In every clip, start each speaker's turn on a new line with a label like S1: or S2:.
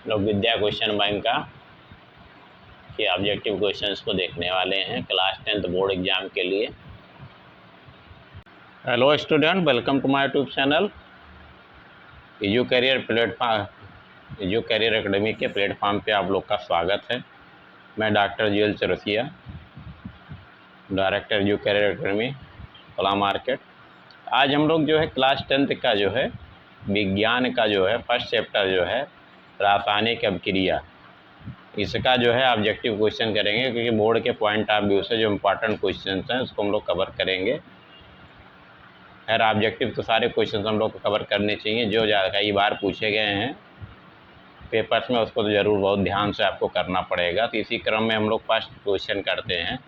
S1: लोग विद्या question bank का के ऑब्जेक्टिव क्वेश्चंस को देखने वाले हैं क्लास 10th बोर्ड एग्जाम के लिए। Hello student, welcome to my YouTube channel Edu career academy के प्लेटफॉर्म पे आप लोग का स्वागत है। मैं doctor GL Chaurasia, director Edu career academy Kala market. आज हम लोग जो है क्लास 10th का जो है विज्ञान का जो है फर्स्ट चैप्टर जो है रासायनिक अभिक्रिया, इसका जो है ऑब्जेक्टिव क्वेश्चन करेंगे, क्योंकि बोर्ड के पॉइंट ऑफ व्यू से जो इम्पोर्टेंट क्वेश्चन हैं उसको हम लोग कवर करेंगे। खैर ऑब्जेक्टिव तो सारे क्वेश्चन हम लोग को कवर करने चाहिए, जो कई बार पूछे गए हैं पेपर्स में उसको तो ज़रूर बहुत ध्यान से आपको करना पड़ेगा। तो इसी क्रम में हम लोग फर्स्ट क्वेश्चन करते हैं।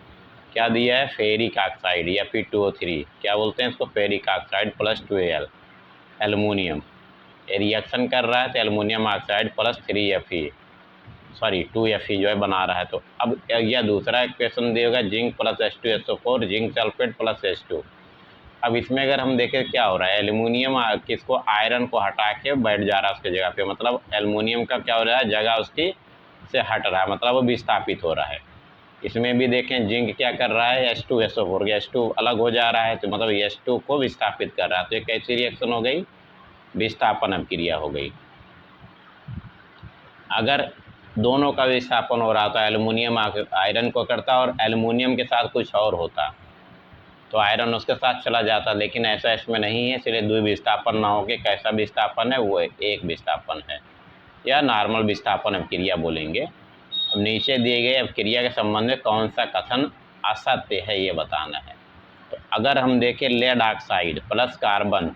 S1: क्या दिया है? फेरिक ऑक्साइड या फिर 2O3, क्या बोलते हैं इसको? Ferric oxide plus 2Al aluminium reaction कर रहा है तो एल्युमिनियम ऑक्साइड प्लस 2Fe जो है बना रहा है। तो अब यह दूसरा इक्वेशन दिएगा zinc plus H2SO4 zinc sulphate plus H2। अब इसमें अगर हम देखें क्या हो रहा है, एल्युमिनियम किसको आयरन को हटा के बैठ जा रहा है उसके जगह पे, मतलब एल्युमिनियम का क्या हो रहा है, जगह उसकी से हट रहा है, मतलब वो विस्थापित हो रहा है। इसमें भी देखें जिंक क्या कर रहा है, H2SO4 H2 अलग हो जा रहा है, तो मतलब H2 को विस्थापित कर रहा है। तो ये कैसी रिएक्शन हो गई? विस्थापन अभिक्रिया हो गई। अगर दोनों का विस्थापन हो रहा तो एल्युमिनियम आयरन को करता और एल्युमिनियम के साथ कुछ और होता तो आयरन उसके साथ चला जाता, लेकिन ऐसा इसमें नहीं है, इसलिए द्वि विस्थापन ना होके कैसा विस्थापन है, वो एक विस्थापन है या नॉर्मल विस्थापन अभिक्रिया बोलेंगे। अब नीचे दिए गए अभिक्रिया के संबंध में कौन सा कथन असत्य है ये बताना है। तो अगर हम देखें लेड ऑक्साइड प्लस कार्बन,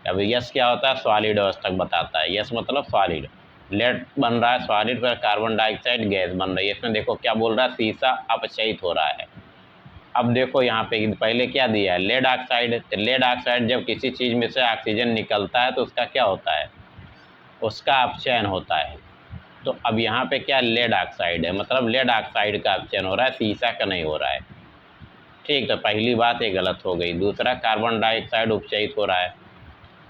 S1: अब यस क्या होता है? सॉलिड अवस्था बताता है। यस मतलब सॉलिड, लेड बन रहा है सॉलिड पर कार्बन डाइऑक्साइड गैस बन रही है। इसमें देखो क्या बोल रहा है, सीसा अपचयित हो रहा है। अब देखो यहाँ पे पहले क्या दिया है, लेड ऑक्साइड। तो लेड ऑक्साइड जब किसी चीज़ में से ऑक्सीजन निकलता है तो उसका क्या होता है, उसका अपचयन होता है। तो अब यहाँ पे क्या लेड ऑक्साइड है, मतलब लेड ऑक्साइड का अपचयन हो रहा है, सीसा का नहीं हो रहा है। ठीक, तो पहली बात ये गलत हो गई। दूसरा, कार्बन डाइऑक्साइड उपचयित हो रहा है।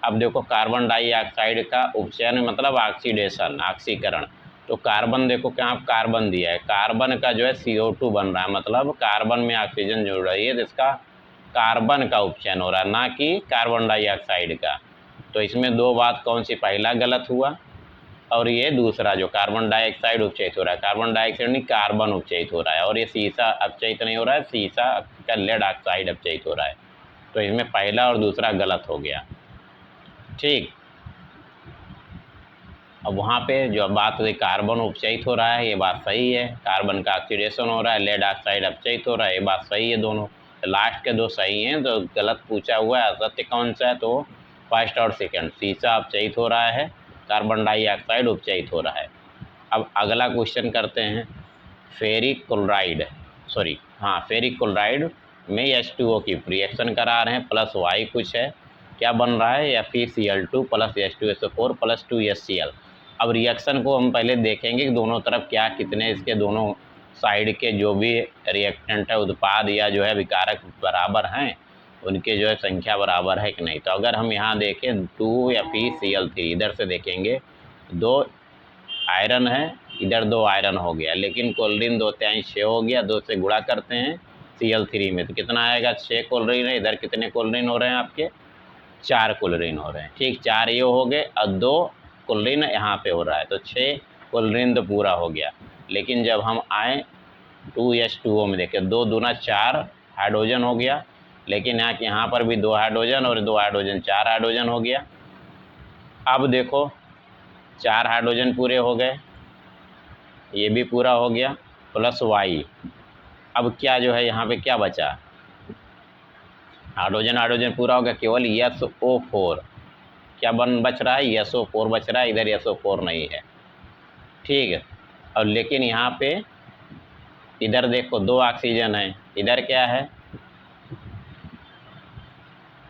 S1: अब देखो कार्बन डाइऑक्साइड का उपचयन मतलब ऑक्सीडेशन, ऑक्सीकरण। तो कार्बन देखो क्या कार्बन दिया है, कार्बन का जो है CO2 बन रहा है, मतलब कार्बन में ऑक्सीजन जुड़ रही है, तो इसका कार्बन का उपचयन हो रहा है, ना कि कार्बन डाइऑक्साइड का। तो इसमें दो बात कौन सी, पहला गलत हुआ और ये दूसरा जो कार्बन डाइऑक्साइड उपचयित हो रहा है, कार्बन डाइऑक्साइड नहीं कार्बन उपचयित हो रहा है, और ये सीसा अपचयित नहीं हो रहा है, सीसा का लेड ऑक्साइड अपचयित हो रहा है। तो इसमें पहला और दूसरा गलत हो गया। ठीक, अब वहाँ पे जो बात हुई कार्बन उपचयित हो रहा है, ये बात सही है, कार्बन का ऑक्सीडेशन हो रहा है, लेड ऑक्साइड अपचयित हो रहा है, ये बात सही है दोनों। तो लास्ट के दो सही हैं, तो गलत पूछा हुआ है असत्य कौन सा है, तो फर्स्ट और सेकंड, सीसा अपचयित हो रहा है, कार्बन डाइऑक्साइड उपचयित हो रहा है। अब अगला क्वेश्चन करते हैं। फेरिक क्लोराइड में H2O की रिएक्शन करा रहे हैं, प्लस Y कुछ है, क्या बन रहा है, FeCl2 plus H2SO4 plus 2HCl। अब रिएक्शन को हम पहले देखेंगे कि दोनों तरफ क्या कितने इसके दोनों साइड के जो भी रिएक्टेंट है, उत्पाद या जो है विकारक बराबर हैं, उनके जो है संख्या बराबर है कि नहीं। तो अगर हम यहाँ देखें 2FeCl3, इधर से देखेंगे दो आयरन है, इधर दो आयरन हो गया, लेकिन क्लोरीन 2 × 6 हो गया, 2 से गुणा करते हैं Cl3 में तो कितना आएगा, 6 क्लोरीन है। इधर कितने क्लोरीन हो रहे हैं आपके, 4 क्लोरीन हो रहे हैं। ठीक, 4 ये हो गए और 2 क्लोरीन यहाँ पे हो रहा है, तो 6 क्लोरीन तो पूरा हो गया। लेकिन जब हम आए 2H2O में देखें, 2 दूना 4 हाइड्रोजन हो गया, लेकिन यहाँ पर भी 2 हाइड्रोजन और 2 हाइड्रोजन 4 हाइड्रोजन हो गया। अब देखो 4 हाइड्रोजन पूरे हो गए, ये भी पूरा हो गया, प्लस Y। अब क्या जो है यहाँ पे क्या बचा, हाइड्रोजन पूरा हो गया, केवल SO4 क्या बच रहा है, SO4 बच रहा है, इधर SO4 नहीं है। ठीक है, और लेकिन यहाँ पे इधर देखो 2 ऑक्सीजन है, इधर क्या है,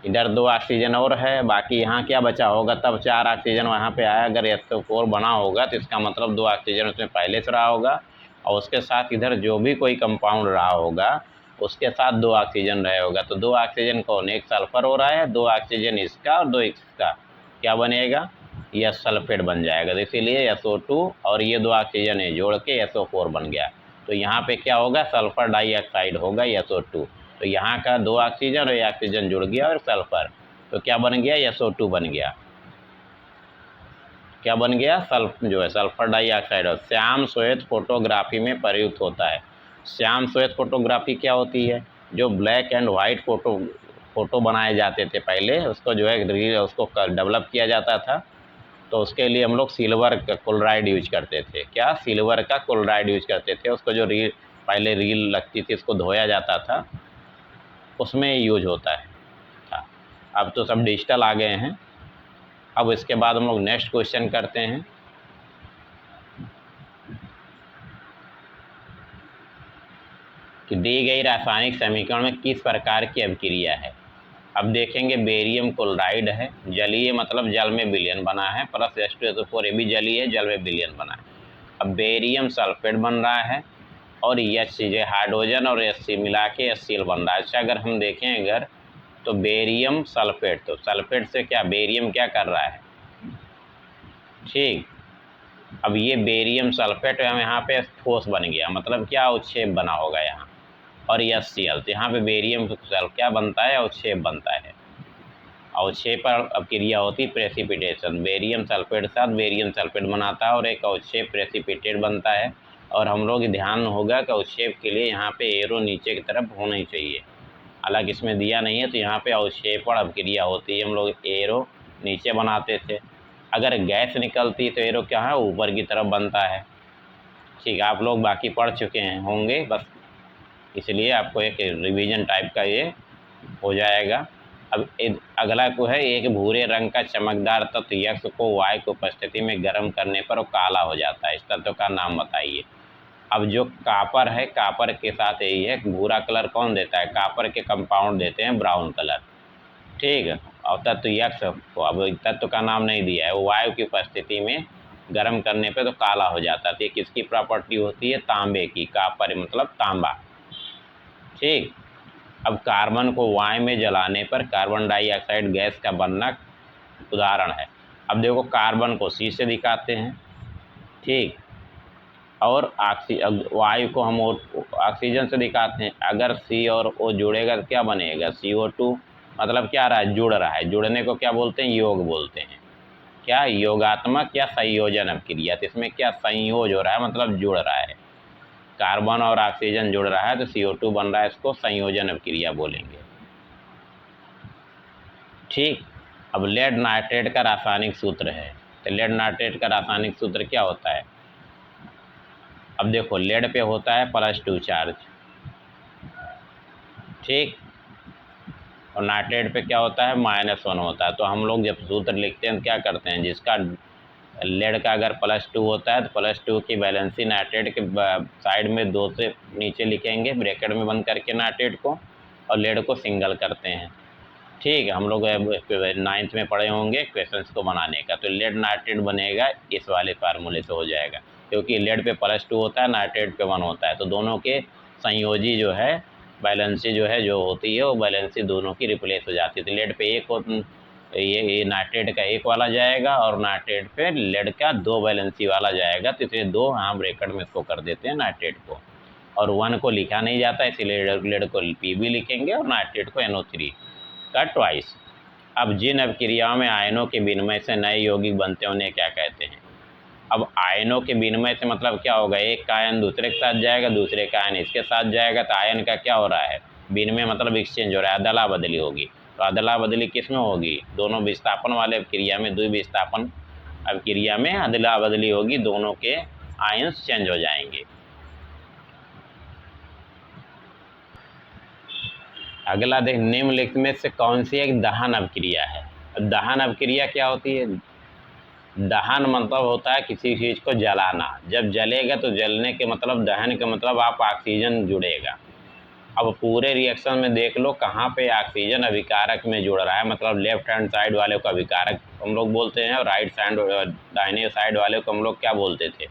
S1: इधर 2 ऑक्सीजन और है, बाकी यहाँ क्या बचा होगा, तब 4 ऑक्सीजन वहाँ पे आया। अगर SO4 बना होगा तो इसका मतलब 2 ऑक्सीजन उसमें पहले से रहा होगा, और उसके साथ इधर जो भी कोई कंपाउंड रहा होगा उसके साथ 2 ऑक्सीजन रहे होगा। तो 2 ऑक्सीजन कौन, एक सल्फर हो रहा है, 2 ऑक्सीजन इसका और 2 इसका, क्या बनेगा, यह सल्फेट बन जाएगा। तो इसीलिए SO2 और ये 2 ऑक्सीजन है जोड़ के SO4 बन गया। तो यहाँ पे क्या होगा, सल्फर डाइऑक्साइड होगा SO2। तो यहाँ का 2 ऑक्सीजन और ये ऑक्सीजन जुड़ गया और सल्फर, तो क्या बन गया, SO2 बन गया। क्या बन गया, सल्फर डाइऑक्साइड। और श्याम श्वेत फोटोग्राफी में प्रयुक्त होता है। श्याम श्वेत फोटोग्राफी क्या होती है, जो ब्लैक एंड वाइट फोटो बनाए जाते थे पहले, उसको जो है उसको डेवलप किया जाता था। तो उसके लिए हम लोग सिल्वर का क्लोराइड यूज करते थे। क्या, सिल्वर का क्लोराइड यूज करते थे। उसको जो पहले रील लगती थी उसको धोया जाता था, उसमें यूज होता है था। अब तो सब डिजिटल आ गए हैं। अब इसके बाद हम लोग नेक्स्ट क्वेश्चन करते हैं कि दी गई रासायनिक समीकरण में किस प्रकार की अभिक्रिया है। अब देखेंगे, बेरियम क्लोराइड है, जलीय मतलब जल में विलयन बना है, प्लस H2SO4 ये भी जलीय है, जल में विलयन बना है। अब बेरियम सल्फेट बन रहा है और HCl हाइड्रोजन और HC मिला के HCl बन रहा है। अच्छा, अगर हम देखें अगर तो बेरियम सल्फेट, तो सल्फेट से क्या बेरियम क्या कर रहा है, ठीक। अब ये बेरियम सल्फेट हम यहाँ पे ठोस बन गया, मतलब क्या, अवक्षेप बना होगा यहाँ, और HCl, तो यहाँ पे बेरियम क्या बनता है, अवक्षेप बनता है। अवक्षेप पर अभिक्रिया होती प्रेसिपिटेशन, बेरियम सल्फेट के साथ बेरियम सल्फेट बनाता है और एक अवक्षेप प्रेसिपिटेट बनता है। और हम लोग ध्यान होगा कि अवक्षेप के लिए यहाँ पे एरो नीचे की तरफ होना ही चाहिए, हालांकि इसमें दिया नहीं है, तो यहाँ पे अवक्षेपण अभिक्रिया होती है, हम लोग एरो नीचे बनाते थे। अगर गैस निकलती तो एरो क्या है, ऊपर की तरफ बनता है। ठीक, आप लोग बाकी पढ़ चुके हैं होंगे, बस इसलिए आपको एक रिवीजन टाइप का ये हो जाएगा। अब अगला को है, एक भूरे रंग का चमकदार तत्व यक्ष को वायु की उपस्थिति में गर्म करने पर वो काला हो जाता है, इस तत्व का नाम बताइए। अब जो कापर है, कापर के साथ यही है, भूरा कलर कौन देता है, कापर के कंपाउंड देते हैं ब्राउन कलर, ठीक है। और तत्व यक्ष को अब तत्व का नाम नहीं दिया है, वो वायु की उपस्थिति में गर्म करने पे तो काला हो जाता है। तो ये किसकी प्रॉपर्टी होती है, तांबे की, कापर मतलब तांबा, ठीक। अब कार्बन को वायु में जलाने पर कार्बन डाइऑक्साइड गैस का बनना उदाहरण है। अब देखो, कार्बन को C से दिखाते हैं, ठीक, और वायु को हम ऑक्सीजन से दिखाते हैं। अगर C और O जुड़ेगा तो क्या बनेगा, CO2, मतलब क्या रहा है, जुड़ रहा है। जुड़ने को क्या बोलते हैं, योग बोलते हैं। क्या, योगात्मक या संयोजन अभिक्रिया। तो इसमें क्या संयोज हो रहा है, मतलब जुड़ रहा है, कार्बन और ऑक्सीजन जुड़ रहा है तो CO2 बन रहा है, इसको संयोजन अभिक्रिया बोलेंगे, ठीक। अब लेड नाइट्रेट का रासायनिक सूत्र है, तो लेड नाइट्रेट का रासायनिक सूत्र क्या होता है। अब देखो, लेड पे होता है +2 चार्ज, ठीक, और नाइट्रेट पे क्या होता है, -1 होता है। तो हम लोग जब सूत्र लिखते हैं तो क्या करते हैं, जिसका लेड का अगर +2 होता है तो +2 की वैलेंसी नाइट्रेट के साइड में 2 से नीचे लिखेंगे, ब्रैकेट में बंद करके नाइट्रेट को, और लेड को सिंगल करते हैं, ठीक है। हम लोग 9th में पढ़े होंगे क्वेश्चंस को बनाने का। तो लेड नाइट्रेट बनेगा इस वाले फार्मूले से हो जाएगा, क्योंकि लेड पे +2 होता है, नाइट्रेट पे 1 होता है, तो दोनों के संयोजी जो है बैलेंसी जो है जो होती है वो बैलेंसी दोनों की रिप्लेस हो जाती है। तो लेड पे ये नाइट्रेट का 1 वाला जाएगा और नाइट्रेट पे लेड का 2 बैलेंसी वाला जाएगा, तो इसलिए 2 हाँ ब्रैकेट में इसको कर देते हैं नाइट्रेट को, और 1 को लिखा नहीं जाता, इसीलिए लेड को Pb लिखेंगे और नाइट्रेट को NO3 का ट्वाइस। अब जिन अभिक्रियाओं में आयनों के विनिमय से नए यौगिक बनते हैं उन्हें क्या कहते हैं। अब आयनों के विनिमय से मतलब क्या होगा, एक का आयन दूसरे के साथ जाएगा, दूसरे का आयन इसके साथ जाएगा, तो आयन का क्या हो रहा है, विनिमय मतलब एक्सचेंज हो रहा है, अदला बदली होगी। तो अदला बदली किस में होगी, दोनों विस्थापन वाले अभिक्रिया में, द्विविस्थापन अभिक्रिया में अदला बदली होगी, दोनों के आयन्स चेंज हो जाएंगे। अगला देख, निम्नलिखित में से कौन सी एक दहन अभिक्रिया है। दहन अभिक्रिया क्या होती है, दहन मतलब होता है किसी चीज़ को जलाना, जब जलेगा तो जलने के मतलब, दहन के मतलब आप ऑक्सीजन जुड़ेगा। अब पूरे रिएक्शन में देख लो कहाँ पे ऑक्सीजन अभिकारक में जुड़ रहा है, मतलब लेफ्ट हैंड साइड वाले को अभिकारक हम लोग बोलते हैं और राइट साइड दाहिने साइड वाले को हम लोग क्या बोलते थे,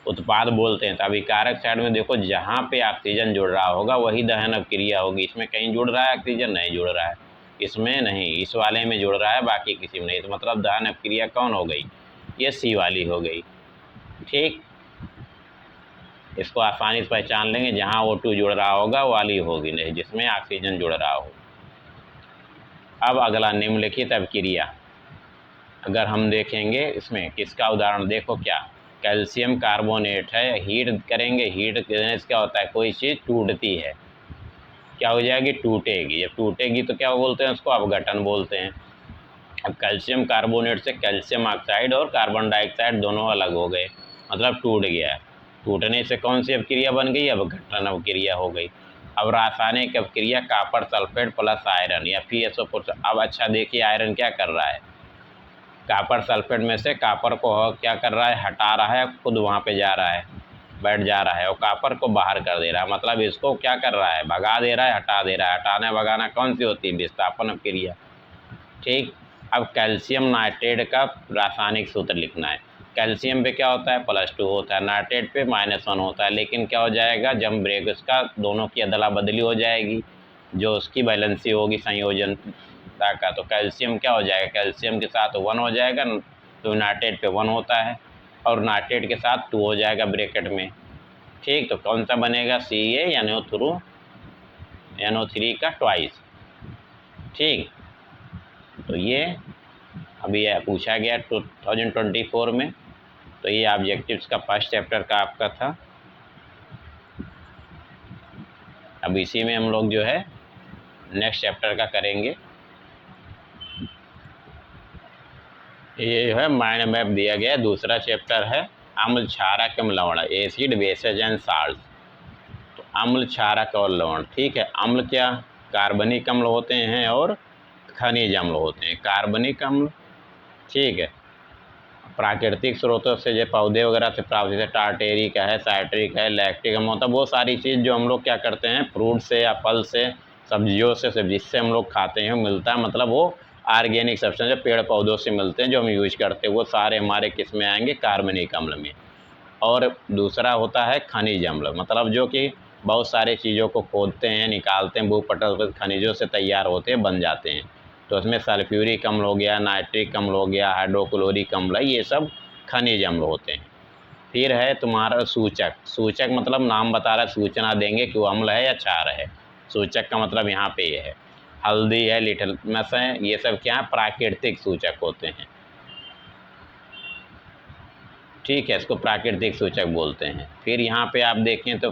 S1: उत्पाद बोलते हैं। तो अभिकारक साइड में देखो जहाँ पे ऑक्सीजन जुड़ रहा होगा वही दहन अभिक्रिया होगी, इसमें कहीं जुड़ रहा है ऑक्सीजन, नहीं जुड़ रहा है, इसमें नहीं, इस वाले में जुड़ रहा है, बाकी किसी में नहीं। तो मतलब दान अपक्रिया कौन हो गई? ये सी वाली हो गई। ठीक, इसको आसानी से पहचान लेंगे, जहाँ O2 जुड़ रहा होगा वो वाली होगी, नहीं जिसमें ऑक्सीजन जुड़ रहा हो। अब अगला निम्नलिखित अपक्रिया, अगर हम देखेंगे इसमें किसका उदाहरण, देखो क्या, कैल्शियम कार्बोनेट है, हीट करेंगे, हीट करने से क्या होता है, कोई चीज़ टूटती है, क्या हो जाएगी, टूटेगी। जब टूटेगी तो क्या बोलते हैं उसको, अपघटन बोलते हैं। अब कैल्शियम कार्बोनेट से कैल्शियम ऑक्साइड और कार्बन डाइऑक्साइड दोनों अलग हो गए, मतलब टूट गया। टूटने से कौन सी अपक्रिया बन गई, अपघटन अपक्रिया हो गई। अब रासायनिक अपक्रिया कॉपर सल्फेट प्लस आयरन या FeSO4। अब अच्छा देखिए आयरन क्या कर रहा है, कॉपर सल्फेट में से कॉपर को क्या कर रहा है, हटा रहा है, खुद वहाँ पे जा रहा है, बैठ जा रहा है और कॉपर को बाहर कर दे रहा है, मतलब इसको क्या कर रहा है, भगा दे रहा है, हटा दे रहा है। हटाना भगाना कौन सी होती है, विस्थापन अपक्रिया। ठीक, अब कैल्शियम नाइट्रेट का रासायनिक सूत्र लिखना है। कैल्शियम पे क्या होता है, +2 होता है, नाइट्रेट पे -1 होता है, लेकिन क्या हो जाएगा, जब ब्रेक उसका दोनों की अदला बदली हो जाएगी, जो उसकी बैलेंसी होगी संयोजन का, तो कैल्शियम क्या हो जाएगा, कैल्शियम के साथ 1 हो जाएगा, तो नाइट्रेट पे 1 होता है और नाइट्रेट के साथ 2 हो जाएगा ब्रैकेट में। ठीक, तो कौन सा बनेगा, NO3 का ट्वाइस। ठीक, तो ये अभी पूछा गया 2024 में, तो ये ऑब्जेक्टिव्स का फर्स्ट चैप्टर का आपका था। अब इसी में हम लोग जो है नेक्स्ट चैप्टर का करेंगे। ये है माइंड मैप दिया गया, दूसरा चैप्टर है अम्ल क्षारक एवं लवण, एसिड बेसेज एंड साल्ट। तो अम्ल क्षारक और लवण, ठीक है। अम्ल क्या, कार्बनिक अम्ल होते हैं और खनिज अम्ल होते हैं। कार्बनिक अम्ल, ठीक है, प्राकृतिक स्रोतों से, जो पौधे वगैरह से प्राप्त, जैसे टार्टेरिक है, साइट्रिक है, लैक्टिक अम्ल, मतलब वो सारी चीज़ जो हम लोग क्या करते हैं, फ्रूट से या फल से, सब्जियों से, जिससे हम लोग खाते हैं मिलता है, मतलब वो ऑर्गेनिक सब्सटेंस जो पेड़ पौधों से मिलते हैं, जो हम यूज करते हैं, वो सारे हमारे किस में आएंगे, कार्बनिक अम्ल में। और दूसरा होता है खनिज अम्ल, मतलब जो कि बहुत सारे चीज़ों को खोदते हैं, निकालते हैं, भूपटल पर खनिजों से तैयार होते हैं, बन जाते हैं। तो उसमें सल्फ्यूरिक अम्ल हो गया, नाइट्रिक अम्ल हो गया, हाइड्रोक्लोरिक अम्ल, ये सब खनिज अम्ल होते हैं। फिर है तुम्हारा सूचक। सूचक मतलब नाम बता रहा है, सूचना देंगे कि वो अम्ल है या क्षार है। सूचक का मतलब यहाँ पे ये है, हल्दी है, लिटमस है, ये सब क्या है, प्राकृतिक सूचक होते हैं। ठीक है, इसको प्राकृतिक सूचक बोलते हैं। फिर यहाँ पे आप देखें तो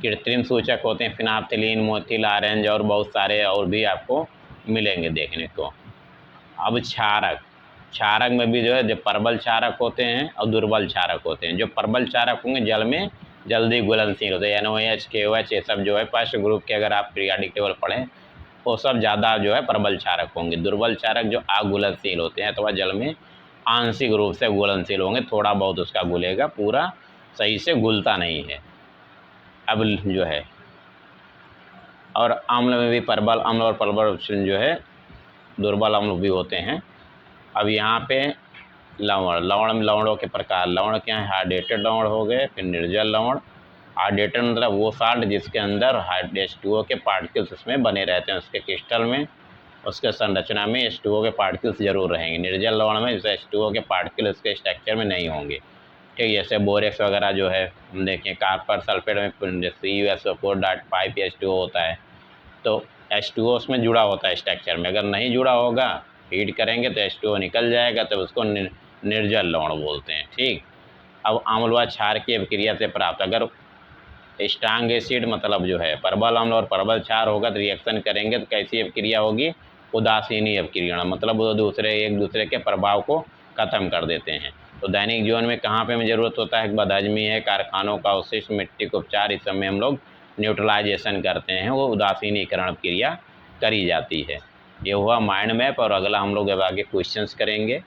S1: कृत्रिम सूचक होते हैं, फिनाप्थिलीन, मोथिल, ऑरेंज और बहुत सारे और भी आपको मिलेंगे देखने को। अब क्षारक, क्षारक में भी जो है, जो प्रबल क्षारक होते हैं और दुर्बल क्षारक होते हैं। जो प्रबल क्षारक होंगे जल में जल्दी घुलनशील होते हैं, NOH, KOH, ये सब जो है फर्स्ट ग्रुप के अगर आप पीरियाडिक टेबल पढ़ें, वो सब ज़्यादा जो है प्रबल क्षारक होंगे। दुर्बल क्षारक जो अघुलनशील होते हैं, अथवा जल में आंशिक रूप से घुलनशील होंगे, थोड़ा बहुत उसका घुलेगा, पूरा सही से घुलता नहीं है। अब जो है, और अम्ल में भी प्रबल अम्ल और प्रबल जो है दुर्बल अम्ल भी होते हैं। अब यहाँ पे लवण, लवण में लवणों के प्रकार, लवण क्या है, हाइड्रेटेड लवण हो गए, फिर निर्जल लवण। हाइड्रेटेड मतलब वो साल्ट जिसके अंदर H2O के पार्टिकल्स उसमें बने रहते हैं, उसके क्रिस्टल में, उसके संरचना में H2O के पार्टिकल्स जरूर रहेंगे। निर्जल लवण में जैसे H2O के पार्टिकल उसके स्ट्रक्चर में नहीं होंगे। ठीक, जैसे बोरेक्स वगैरह जो है हम देखें, कॉपर सल्फेट में CuSO4.5H2O होता है, तो H2O उसमें जुड़ा होता है स्ट्रक्चर में। अगर नहीं जुड़ा होगा, हीट करेंगे तो H2O निकल जाएगा, तो उसको निर्जल लवण बोलते हैं। ठीक, अब अम्ल व क्षार की अभिक्रिया से प्राप्त, अगर स्ट्रांग एसिड मतलब जो है प्रबल अम्ल और प्रबल क्षार होगा, तो रिएक्शन करेंगे तो कैसी अभिक्रिया होगी, उदासीनी अभिक्रिया, मतलब वो दूसरे एक दूसरे के प्रभाव को ख़त्म कर देते हैं। तो दैनिक जीवन में कहाँ पे हमें ज़रूरत होता है, बदहजमी है, कारखानों का अवशिष्ट, मिट्टी का उपचार, इस समय हम लोग न्यूट्रलाइजेशन करते हैं, वो उदासीनीकरण क्रिया करी जाती है। ये हुआ माइंड मैप, और अगला हम लोग अब आगे क्वेश्चंस करेंगे।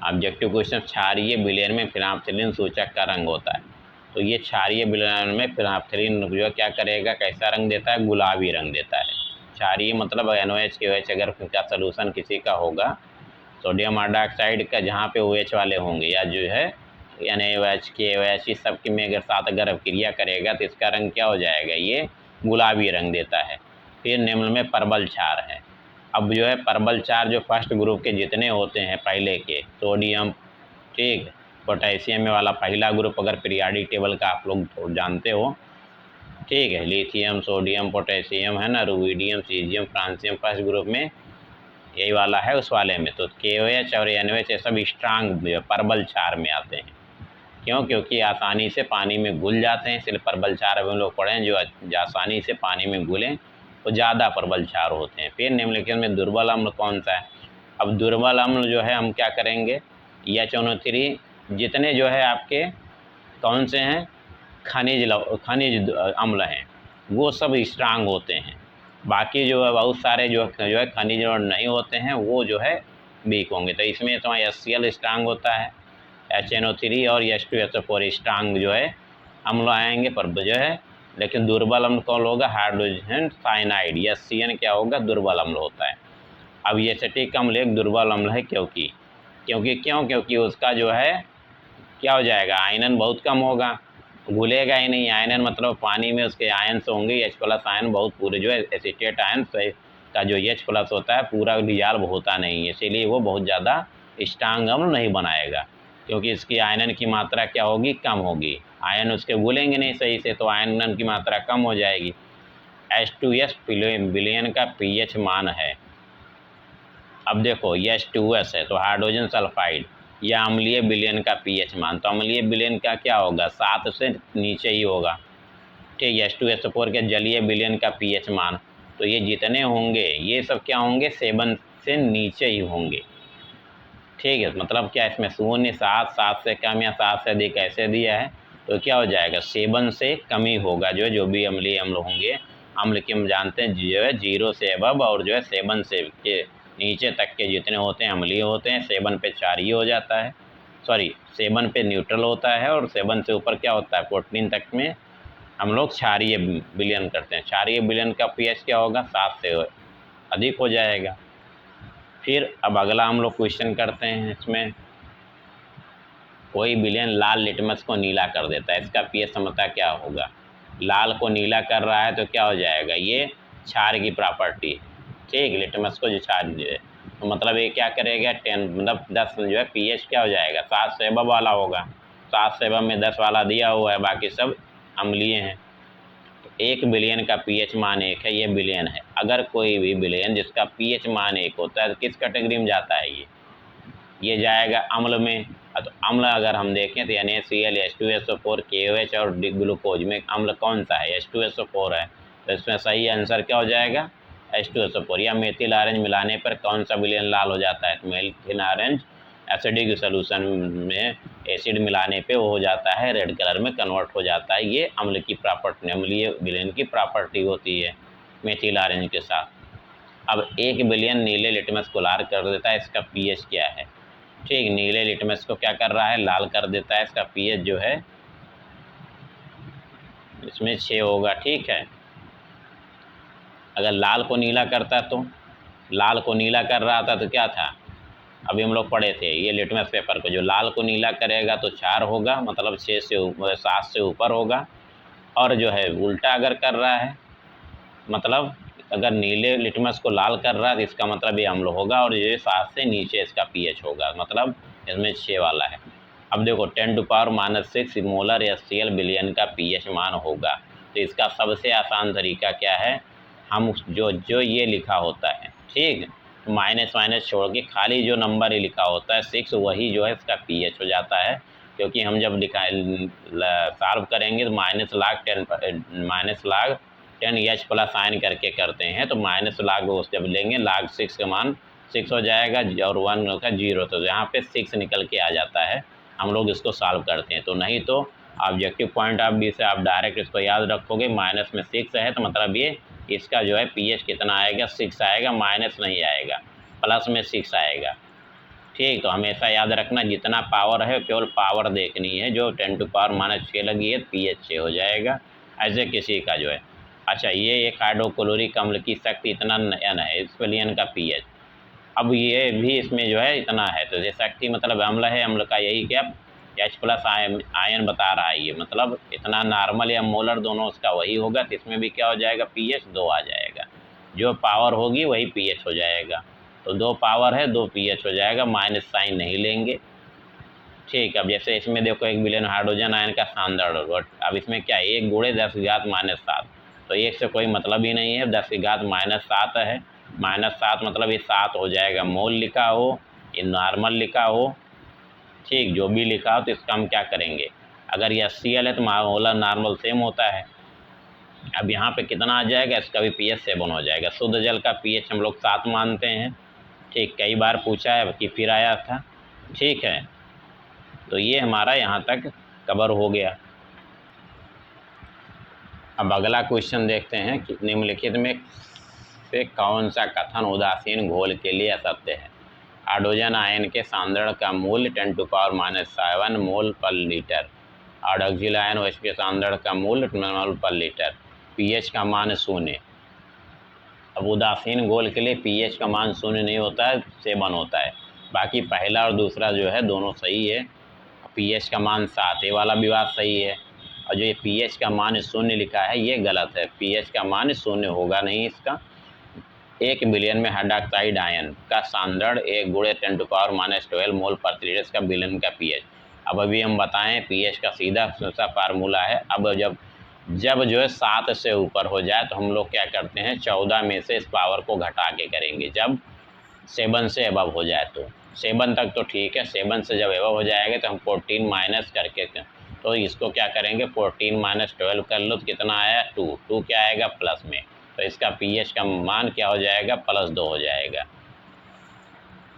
S1: ऑब्जेक्टिव क्वेश्चन, क्षारीय विलयन में फिनाप्थिलीन सूचक का रंग होता है। तो ये क्षारीय विलयन में फिनाप्थिलीन जो क्या करेगा, कैसा रंग देता है, गुलाबी रंग देता है। क्षारीय मतलब NOH, KOH अगर उनका सोल्यूशन किसी का होगा, सोडियम हाइड्रोक्साइड का जहाँ पे OH वाले होंगे, या जो है NaOH, KOH, इस सब की में अगर साथ अगर अभिक्रिया करेगा तो इसका रंग क्या हो जाएगा, ये गुलाबी रंग देता है। फिर निम्न में परबल क्षार है। अब जो है परबल क्षार जो फर्स्ट ग्रुप के जितने होते हैं पहले के, सोडियम, ठीक, पोटेशियम में वाला पहला ग्रुप अगर पीरियाडिक टेबल का आप लोग जानते हो, ठीक है, लिथियम, सोडियम, पोटेशियम है ना, rubidium, caesium, francium first group में यही वाला है उस वाले में। तो KOH और NOH ये सब स्ट्रांग परबल क्षार में आते हैं। क्यों? क्योंकि आसानी से पानी में घुल जाते हैं, इसलिए परबल क्षार अभी हम लोग पढ़े हैं, जो आसानी से पानी में घुलें तो ज़्यादा परबल क्षार होते हैं। फिर निम्नलिखित में दुर्बल अम्ल कौन सा है? अब दुर्बल अम्ल जो है हम क्या करेंगे, HNO3 जितने जो है आपके कौन से हैं, खनिज अम्ल हैं, वो सब स्ट्रांग होते हैं। बाकी जो है बहुत सारे जो है खनिज और नहीं होते हैं, वो जो है वीक होंगे। तो इसमें तो HCl स्ट्रांग होता है, HNO3 और H2SO4 स्ट्रांग जो है अम्ल आएंगे पर जो है, लेकिन दुर्बल अम्ल कौन होगा, हाइड्रोजन साइनाइड, HCN क्या होगा, दुर्बल अम्ल होता है। अब ये एसिटिक अम्ल एक दुर्बल अम्ल है, क्योंकि उसका जो है क्या हो जाएगा, आयनन बहुत कम होगा, घुलेगा ही नहीं। आयनन मतलब पानी में उसके आयन्स होंगे H+ आयन बहुत पूरे, जो है एसिटेट आयन का जो H+ होता है पूरा डिजॉल्व होता नहीं है, इसीलिए वो बहुत ज़्यादा स्ट्रांग अम्ल नहीं बनाएगा, क्योंकि इसकी आयनन की मात्रा क्या होगी, कम होगी। आयन उसके घुलेंगे नहीं सही से, तो आयनन की मात्रा कम हो जाएगी। H2S विलयन का pH मान है। अब देखो ये H2S है तो हाइड्रोजन सल्फाइड, या अम्लीय विलयन का pH मान, तो अम्लीय विलयन का क्या होगा, 7 से नीचे ही होगा। ठीक है, H2SO4 के जलीय विलयन का pH मान, तो ये जितने होंगे ये सब क्या होंगे, 7 से नीचे ही होंगे। ठीक है, मतलब क्या इसमें 0, 7, 7 से कम या 7 से अधिक ऐसे दिया है, तो क्या हो जाएगा, 7 से कम ही होगा। जो भी अम्लीय अम्ल होंगे, अम्ल की हम जानते हैं जो है 0 से अबव और जो है 7 से के नीचे तक के जितने होते हैं अम्लीय होते हैं। 7 पे क्षारीय हो जाता है, 7 पे न्यूट्रल होता है, और 7 से ऊपर क्या होता है, 14 तक में हम लोग क्षारीय विलयन करते हैं। क्षारीय विलयन का pH क्या होगा, 7 से अधिक हो जाएगा। फिर अब अगला हम लोग क्वेश्चन करते हैं, इसमें कोई विलयन लाल लिटमस को नीला कर देता है, इसका pH समता क्या होगा। लाल को नीला कर रहा है तो क्या हो जाएगा, ये क्षार की प्रॉपर्टी, ठीक, लिटमस को जो क्षार है, तो मतलब ये क्या करेगा, 10 मतलब 10 जो है pH क्या हो जाएगा, 7 से अबव वाला होगा। 7 से अबव में 10 वाला दिया हुआ है, बाकी सब अम्लीय हैं। तो एक विलयन का pH मान 1 है, ये विलयन है। अगर कोई भी विलयन जिसका pH मान 1 होता है तो किस कैटेगरी में जाता है, ये जाएगा अम्ल में। तो अम्ल अगर हम देखें तो NaCl, H2SO4, KOH और ग्लूकोज में अम्ल कौन सा है, H2SO4 है। तो इसमें सही आंसर क्या हो जाएगा, H2SO4। या मेथिल ऑरेंज मिलाने पर कौन सा विलयन लाल हो जाता है, तो मेथिल ऑरेंज एसिडिक सोल्यूशन में एसिड मिलाने पे वो हो जाता है, रेड कलर में कन्वर्ट हो जाता है। ये अम्ल की प्रॉपर्टी, अम्लीय विलयन की प्रॉपर्टी होती है मेथिल ऑरेंज के साथ। अब एक विलयन नीले लिटमस को लाल कर देता है, इसका pH क्या है। ठीक, नीले लिटमस को क्या कर रहा है, लाल कर देता है, इसका pH जो है इसमें 6 होगा। ठीक है, अगर लाल को नीला करता तो, लाल को नीला कर रहा था तो क्या था, अभी हम लोग पढ़े थे ये लिटमस पेपर को, जो लाल को नीला करेगा तो 4 होगा, मतलब 6 से 7 से ऊपर होगा। और जो है उल्टा अगर कर रहा है, मतलब अगर नीले लिटमस को लाल कर रहा है तो इसका मतलब ये अम्ल होगा, और ये 7 से नीचे इसका pH होगा, मतलब इसमें 6 वाला है। अब देखो 10⁻⁶ मोलर HCl विलयन का pH मान होगा। तो इसका सबसे आसान तरीका क्या है, हम जो ये लिखा होता है, ठीक, माइनस माइनस छोड़ के खाली जो नंबर ही लिखा होता है 6, वही जो है इसका pH हो जाता है। क्योंकि हम जब सॉल्व करेंगे तो -log10 H+ करके करते हैं, तो -log जब लेंगे log6 का मान 6 हो जाएगा, और 1 का 0, तो यहाँ पे 6 निकल के आ जाता है। हम लोग इसको सॉल्व करते हैं, तो नहीं तो ऑब्जेक्टिव पॉइंट ऑफ व्यू से आप डायरेक्ट इसको याद रखोगे, माइनस में 6 है तो मतलब ये इसका जो है pH कितना आएगा, 6 आएगा, माइनस नहीं आएगा, प्लस में 6 आएगा। ठीक, तो हमेशा याद रखना जितना पावर है केवल पावर देखनी है, जो 10⁻⁶ लगी है pH 6 हो जाएगा, ऐसे किसी का जो है। अच्छा, ये एक हाइड्रोक्लोरिक अम्ल की शक्ति इतना n है, इस विलयन का pH। अब ये भी इसमें जो है इतना है, तो ये शक्ति मतलब अम्ल है, अम्ल का यही क्या H+ आयन बता रहा है ये, मतलब इतना नॉर्मल या मोलर दोनों उसका वही होगा, तो इसमें भी क्या हो जाएगा, pH 2 आ जाएगा। जो पावर होगी वही pH हो जाएगा। तो 2 पावर है 2 pH हो जाएगा, माइनस साइन नहीं लेंगे। ठीक, अब जैसे इसमें देखो 1 बिलियन हाइड्रोजन आयन का सांद्रण, अब इसमें क्या है 1 गुणे 10⁻⁷, तो 1 से कोई मतलब ही नहीं है, 10⁻⁷ है, -7 मतलब ये 7 हो जाएगा, मोल लिखा हो ये नॉर्मल लिखा हो, ठीक जो भी लिखा हो, तो इसका हम क्या करेंगे, अगर ये HCl है तो मोलर नॉर्मल सेम होता है। अब यहाँ पे कितना आ जाएगा, इसका भी pH 7 हो जाएगा। शुद्ध जल का pH हम लोग 7 मानते हैं, ठीक, कई बार पूछा है कि फिर आया था, ठीक है। तो ये हमारा यहाँ तक कवर हो गया। अब अगला क्वेश्चन देखते हैं कि निम्नलिखित में से कौन सा कथन उदासीन घोल के लिए असत्य है। हाइड्रोजन आयन के सांद्रण का मूल्य 10⁻⁷ मोल पर लीटर, हाइड्रोक्सिल आयन OH के सांद्रण का मूल्य मोल पर लीटर, pH का मान 0। अब उदासीन घोल के लिए pH का मान 0 नहीं होता है, 7 होता है। बाकी पहला और दूसरा जो है दोनों सही है। pH का मान 7, ये वाला भी बात सही है। और जो ये pH का मान 0 लिखा है ये गलत है, pH का मान 0 होगा नहीं इसका। 1 बिलियन में हाइड्रोक्साइड आयन का सांद्रण 1 गुणे 10⁻12 मोल प्रति लीटर, इसका बिलियन का pH। अब अभी हम बताएं pH का सीधा सा फार्मूला है। अब जब जो है 7 से ऊपर हो जाए तो हम लोग क्या करते हैं, 14 में से इस पावर को घटा के करेंगे। जब 7 से अबव हो जाए तो 7 तक तो ठीक है, 7 से जब अबव हो जाएगा तो हम 14 माइनस करके, तो इसको क्या करेंगे 14 - 12 कर लो तो कितना आया 2 क्या आएगा प्लस में, तो इसका pH का मान क्या हो जाएगा +2 हो जाएगा।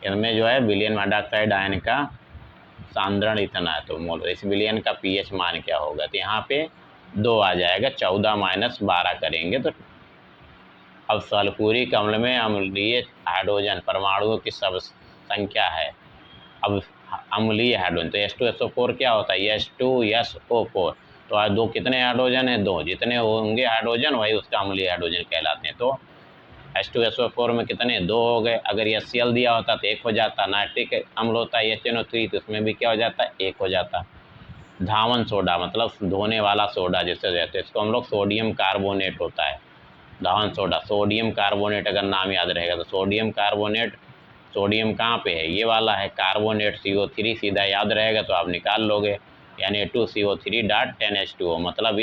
S1: इनमें जो है बिलियन हाइड्रोक्साइड आयन का सांद्रण इतना है, तो मोल इस बिलियन का pH मान क्या होगा, तो यहाँ पे 2 आ जाएगा, 14 - 12 करेंगे तो। अब सल्फ्यूरिक अम्ल में अम्लीय हाइड्रोजन परमाणुओं की सब संख्या है। अब अम्लीय हाइड्रोजन तो H2SO4 क्या होता है, H2SO4, तो आज 2 कितने हाइड्रोजन है 2, जितने होंगे हाइड्रोजन वही उसका अम्लीय हाइड्रोजन कहलाते हैं। तो H2SO4 में कितने 2 हो गए। अगर ये HCl दिया होता तो 1 हो जाता, नाइट्रिक अम्ल होता है HNO3 तो उसमें भी क्या हो जाता 1 हो जाता। धावन सोडा मतलब धोने वाला सोडा जिससे रहते हैं, इसको हम लोग सोडियम कार्बोनेट होता है। धावन सोडा सोडियम कार्बोनेट, अगर नाम याद रहेगा तो सोडियम कार्बोनेट, सोडियम कहाँ पे है ये वाला है, कार्बोनेट CO3 सीधा याद रहेगा तो आप निकाल लोगे, यानी 2CO3.10H2O, मतलब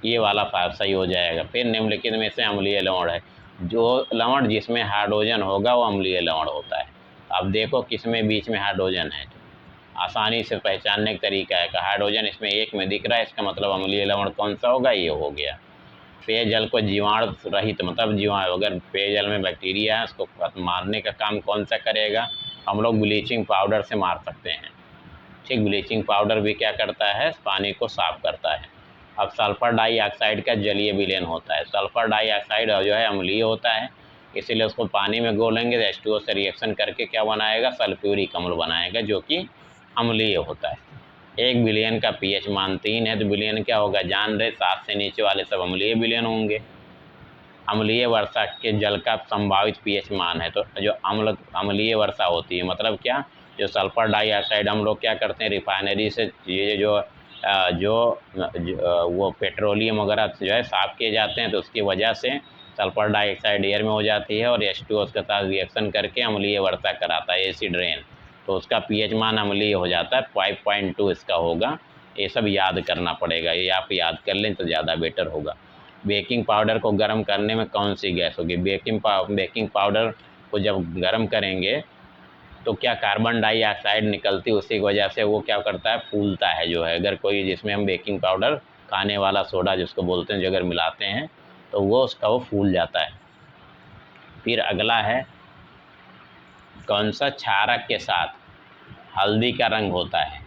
S1: ये वाला सही हो जाएगा। फिर निम्नलिखित में से अम्लीय लवण है, जो लवण जिसमें हाइड्रोजन होगा वो अम्लीय लवण होता है। अब देखो किसमें बीच में हाइड्रोजन है, आसानी से पहचानने का तरीका है कि हाइड्रोजन इसमें 1 में दिख रहा है, इसका मतलब अम्लीय लवण कौन सा होगा, ये हो गया। पेयजल को जीवाणु रहित मतलब जीवाणु, अगर पेयजल में बैक्टीरिया है उसको मारने का काम कौन सा करेगा, हम लोग ब्लीचिंग पाउडर से मार सकते हैं। ठीक, ब्लीचिंग पाउडर भी क्या करता है, पानी को साफ करता है। अब सल्फर डाइऑक्साइड का जलीय विलयन होता है। सल्फर डाइऑक्साइड जो है अम्लीय होता है, इसीलिए उसको पानी में घोलेंगे तो H2O से रिएक्शन करके क्या बनाएगा, सल्फ्यूरिक अम्ल बनाएगा जो कि अम्लीय होता है। 1 बिलियन का pH मान 3 है तो बिलियन क्या होगा जान रहे, 7 से नीचे वाले सब अम्लीय बिलियन होंगे। अम्लीय वर्षा के जल का संभावित pH मान है, तो जो अम्लीय वर्षा होती है मतलब क्या, जो सल्फर डाइऑक्साइड हम लोग क्या करते हैं रिफाइनरी से ये वो पेट्रोलियम वगैरह जो है साफ़ किए जाते हैं, तो उसकी वजह से सल्फर डाइऑक्साइड एयर में हो जाती है और H2O उसके साथ रिएक्शन करके अम्लीय वर्षा कराता है, एसिड रेन, तो उसका pH मान अम्लीय हो जाता है, 5.2 इसका होगा। ये सब याद करना पड़ेगा, ये आप याद कर लें तो ज़्यादा बेटर होगा। बेकिंग पाउडर को गर्म करने में कौन सी गैस होगी, बेकिंग पाउडर को जब गर्म करेंगे तो क्या कार्बन डाइऑक्साइड निकलती है, उसी की वजह से वो क्या करता है फूलता है जो है। अगर कोई जिसमें हम बेकिंग पाउडर खाने वाला सोडा जिसको बोलते हैं जो अगर मिलाते हैं तो वो फूल जाता है। फिर अगला है कौन सा क्षारक के साथ हल्दी का रंग होता है।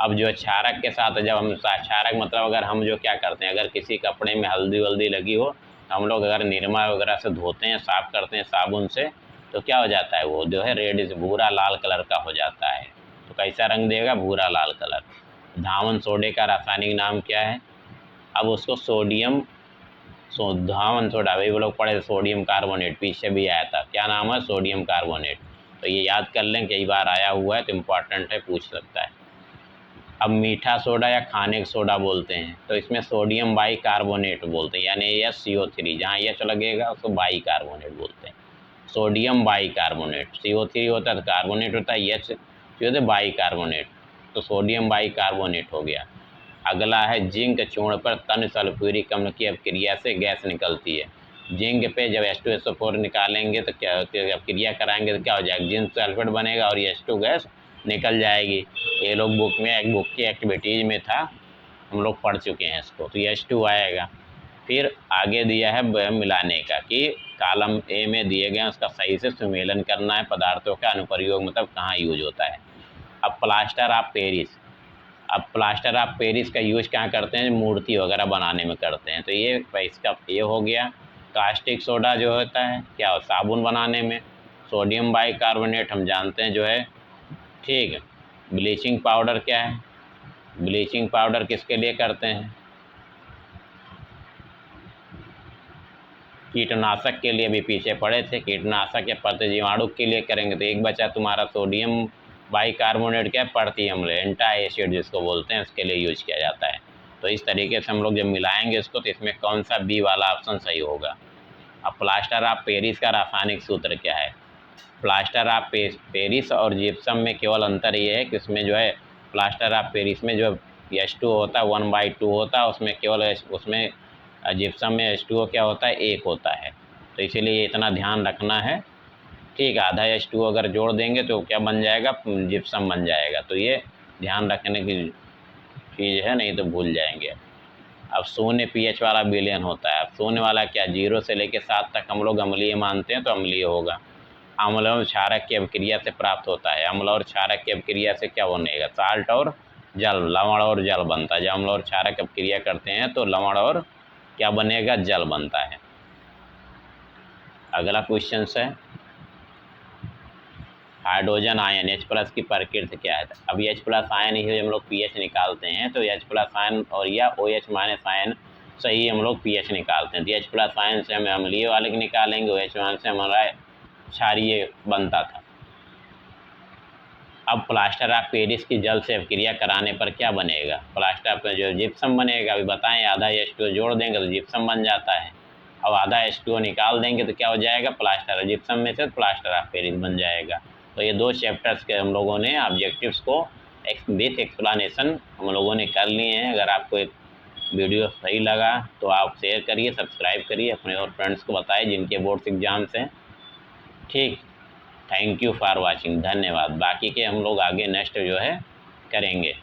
S1: अब जो क्षारक के साथ जब हम क्षारक मतलब अगर हम जो क्या करते हैं, अगर किसी कपड़े में हल्दी वल्दी लगी हो तो हम लोग अगर निरमा वगैरह से धोते हैं, साफ़ करते हैं साबुन से, तो क्या हो जाता है वो जो है रेड भूरा लाल कलर का हो जाता है। तो कैसा रंग देगा, भूरा लाल कलर। धावन सोडे का रासायनिक नाम क्या है, अब उसको धावन सोडा वही वो लोग पढ़े सोडियम कार्बोनेट, पीछे भी आया था, क्या नाम है सोडियम कार्बोनेट। तो ये याद कर लें, कई बार आया हुआ है तो इम्पॉर्टेंट है, पूछ सकता है। अब मीठा सोडा या खाने का सोडा बोलते हैं तो इसमें सोडियम बाइकार्बोनेट बोलते हैं, यानी SCO3, जहाँ एच लगेगा उसको बाइकार्बोनेट बोलते हैं। सोडियम बाइकार्बोनेट, CO3 होता है तो कार्बोनेट होता है, एच होता है बाइकार्बोनेट, तो सोडियम बाइकार्बोनेट हो गया। अगला है जिंक चूर्ण पर तन सल्फ्यूरिक अम्ल की अभिक्रिया से गैस निकलती है। जिंक पे जब H2SO4 निकालेंगे तो क्या अभिक्रिया कराएंगे तो क्या हो जाएगा, जिंक सल्फेट बनेगा और H2 गैस निकल जाएगी। ये लोग बुक में एक बुक की एक्टिविटीज़ में था, हम लोग पढ़ चुके हैं इसको, तो H2 आएगा। फिर आगे दिया है मिलाने का कि कॉलम ए में दिए गए उसका सही से सुमेलन करना है, पदार्थों का अनुप्रयोग मतलब कहाँ यूज होता है। अब प्लास्टर ऑफ पेरिस, अब प्लास्टर ऑफ पेरिस का यूज कहाँ करते हैं, मूर्ति वगैरह बनाने में करते हैं, तो ये इसका ये हो गया। कास्टिक सोडा जो होता है क्या हो, साबुन बनाने में। सोडियम बाइकार्बोनेट हम जानते हैं जो है, ठीक है। ब्लीचिंग पाउडर क्या है, ब्लीचिंग पाउडर किसके लिए करते हैं, कीटनाशक के लिए भी पीछे पड़े थे, कीटनाशक या प्रतिजीवाणु के लिए करेंगे। तो एक बचा तुम्हारा सोडियम बाइकार्बोनेट क्या, प्रति अम्ल, एंटी एसिड जिसको बोलते हैं, उसके लिए यूज किया जाता है। तो इस तरीके से हम लोग जब मिलाएंगे इसको तो इसमें कौन सा बी वाला ऑप्शन सही होगा। अब प्लास्टर ऑफ पेरिस का रासायनिक सूत्र क्या है, प्लास्टर ऑफ पेरिस और जिप्सम में केवल अंतर ये है कि उसमें जो है प्लास्टर ऑफ पेरिस में जो H2 होता है 1/2 होता है, उसमें केवल उसमें जिप्सम में H2O क्या होता है, 1 होता है। तो इसीलिए इतना ध्यान रखना है, ठीक। आधा H2O अगर जोड़ देंगे तो क्या बन जाएगा, जिप्सम बन जाएगा। तो ये ध्यान रखने की चीज़ है, नहीं तो भूल जाएंगे। अब शून्य pH वाला विलयन होता है। अब शून्य वाला क्या, 0 से लेकर 7 तक हम लोग अम्लीय मानते हैं तो अम्लीय होगा। अम्ल और क्षारक की अभिक्रिया से प्राप्त होता है। अम्ल और क्षारक की अभिक्रिया से क्या बनेगा, साल्ट और जल, लवण और जल बनता है। जब अम्ल और क्षारक अभिक्रिया करते हैं तो लवण और क्या बनेगा, जल बनता है। अगला क्वेश्चन है हाइड्रोजन आयन H+ की प्रकृति क्या है। अब H+ आयन ही हम लोग pH निकालते हैं, तो H+ आयन और या OH- आयन से ही हम लोग pH निकालते हैं। तो H+ आयन से हम अम्लीय वाले के निकालेंगे, OH- से हमारा क्षारीय बनता था। अब प्लास्टर ऑफ पेरिस की जल से अभिक्रिया कराने पर क्या बनेगा, प्लास्टर पर जो जिप्सम बनेगा। अभी बताएं, आधा H2O जोड़ देंगे तो जिप्सम बन जाता है। अब आधा H2O निकाल देंगे तो क्या हो जाएगा, प्लास्टर, जिप्सम में से प्लास्टर ऑफ पेरिस बन जाएगा। तो ये 2 चैप्टर्स के हम लोगों ने ऑब्जेक्टिव्स को विथ एक्सप्लेनेशन हम लोगों ने कर लिए हैं। अगर आपको एक वीडियो सही लगा तो आप शेयर करिए, सब्सक्राइब करिए, अपने और फ्रेंड्स को बताइए जिनके बोर्ड्स एग्जाम्स हैं, ठीक। थैंक यू फॉर वाचिंग, धन्यवाद। बाकी के हम लोग आगे नेक्स्ट जो है करेंगे।